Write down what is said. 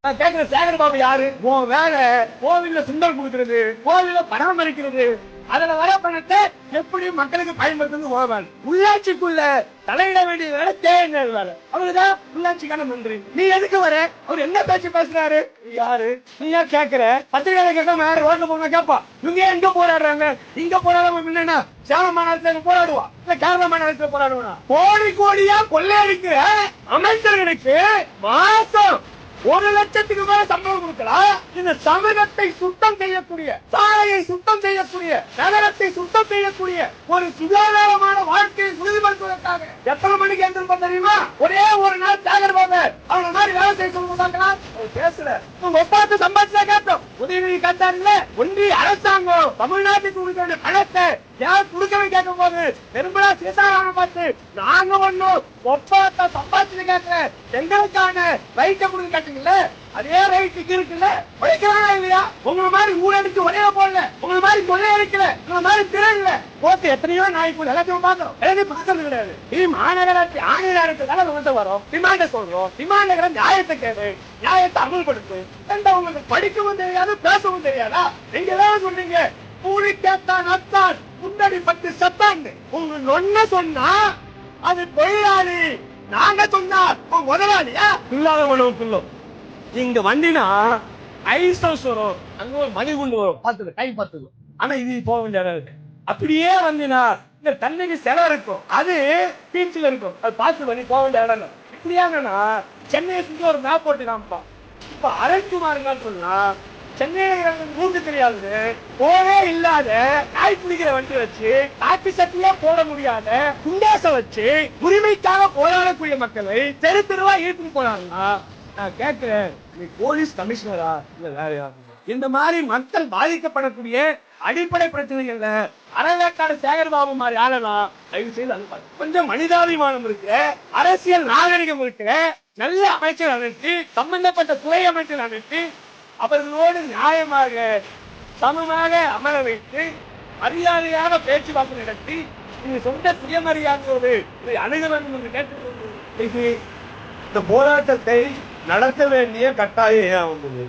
நான் கேட்கிறேன், சேகர் பாபு யாரு? உன் வேலை கோவில்ல சுண்டல் கொடுக்கிறது, கோவில்ல பராமரிக்கிறது. அதுல வர பணத்தை எப்படி மக்களுக்கு பயன்படுத்துறது போவேன். உள்ளாட்சிக்குள்ள தலையிட வேண்டிய வேலை தேர்தல் வேலை. அவருதான் உள்ளாட்சிக்கான மந்திரி. நீ எதுக்கு வர? அவர் என்ன பேச்சு பேசுறாரு? யாரு நீ ஏன் கேட்கிற? பத்திரிகை கேட்காம யாரு ரோட்ல போன கேட்பா. இவங்க எங்க போராடுறாங்க? இங்க போராடாம என்னன்னா சேலம் மாநிலத்துல போராடுவா, இல்ல கேரள மாநிலத்துல போராடுவா. கோடி கோடியா கொள்ளையடிக்கிற அமைச்சர்களுக்கு மாசம் 1 லட்சத்துக்கு மேல சம்பளம் கொடுக்கலாம். இந்த சமூகத்தை சுத்தம் செய்யக்கூடிய, சாலையை சுத்தம் செய்யக்கூடிய, நகரத்தை சுத்தம் செய்யக்கூடிய ஒரு சுகாதாரமான வாழ்க்கையை உறுதிப்படுத்துவதற்காக எத்தனை மணிக்கு எந்திருப்போம் தெரியுமா? ஒரே ஒரு நாள் சேகர் பாபு அவன மாதிரி வேலை செய்ய சொல்லுவாங்களா? பேசல. உங்க ஒப்பாத்து சம்பாதிச்சா கேட்டோம். உதயநிதி கட்டாருல ஒன்றிய அரசாங்கம் தமிழ்நாட்டுக்கு கொடுக்க வேண்டிய பணத்தை யார் கொடுக்கவே கேட்கும் போது நிர்மலா சீதாராமன் பார்த்து நாங்க ஒண்ணும் ஒப்பாத்த சம்பாதிச்சு கேட்கல, எங்களுக்கான ரைட்டை கொடுக்க கேட்டீங்கல்ல, அதே ரைட்டுக்கு இருக்குல்ல, உழைக்கிறாங்களா இல்லையா? உங்களை மாதிரி ஊழடிச்சு ஒரே போடல, உங்களை மாதிரி கொள்ளையடிக்கல, உங்களை மாதிரி திரளல போட்டு எத்தனையோ நாய்க்கு எல்லாத்தையும் பாக்குறோம். எல்லாத்தையும் பாக்குறது கிடையாது. இது மாநகராட்சி ஆணையராக வந்து வரும், டிமாண்ட சொல்றோம். டிமாண்ட நியாயத்தை கேடு, நியாயத்தை அமல்படுத்து. உங்களுக்கு படிக்கவும் தெரியாது, பேசவும் தெரியாதா? நீங்க எல்லாம் சொன்னீங்க கூலி கேட்டான் அத்தான் முன்னாடி பட்டு சத்தான். உங்க ஒன்ன சொன்னா அது தொழிலாளி, நாங்க சொன்னா முதலாளியா? இல்லாதவனும் சொல்லும். இங்க வண்டினா ஐசோஸ் வரும், அங்க ஒரு மணிகுண்டு வரும், பார்த்துது கை பார்த்துது. ஆனா இது போக வேண்டிய அப்படியே வந்தினா இந்த தண்ணிக்கு செலவு இருக்கும், அது பீச்சில் இருக்கும், அது பார்த்து பண்ணி போக வேண்டிய இடம். இப்படியாங்கன்னா சென்னையை சுற்றி ஒரு மேப் போட்டு காமிப்பான். இப்ப அரைக்குமாருங்கன்னு சொன்னா சென்னையில மூக்கு தெரியாது, போவே இல்லாத காய் பிடிக்கிற வண்டி வச்சு காப்பி சட்டியா போட முடியாத குண்டாச வச்சு உரிமைக்காக போராடக்கூடிய மக்களை தெரு தெருவா ஈர்த்து போனாங்கன்னா நான் கேட்கிறேன், நீ போலீஸ் கமிஷனரா இல்ல வேறையா? இந்த மாதிரி மக்கள் பாதிக்கப்படக்கூடிய அடிப்படை பிரச்சனைகள்ல அறவேக்காடு சேகர் பாபு மாதிரி ஆளலாம் தயவு செய்து அது கொஞ்சம் மனிதாபிமானம் இருக்கு, அரசியல் நாகரிகம் இருக்கு, நல்ல அமைச்சர் அமைச்சு சம்பந்தப்பட்ட துறை அமைச்சர் அமைச்சு அவர்களோடு நியாயமாக சமமாக அமர வைத்து மரியாதையாக பேச்சுவார்த்தை நடத்தி இது சொந்த சுயமரியாதையோடு அணுக வேண்டும் என்று கேட்டுக்கொண்டு இந்த போராட்டத்தை நடத்த வேண்டிய கட்டாயம் ஏன் வந்தது?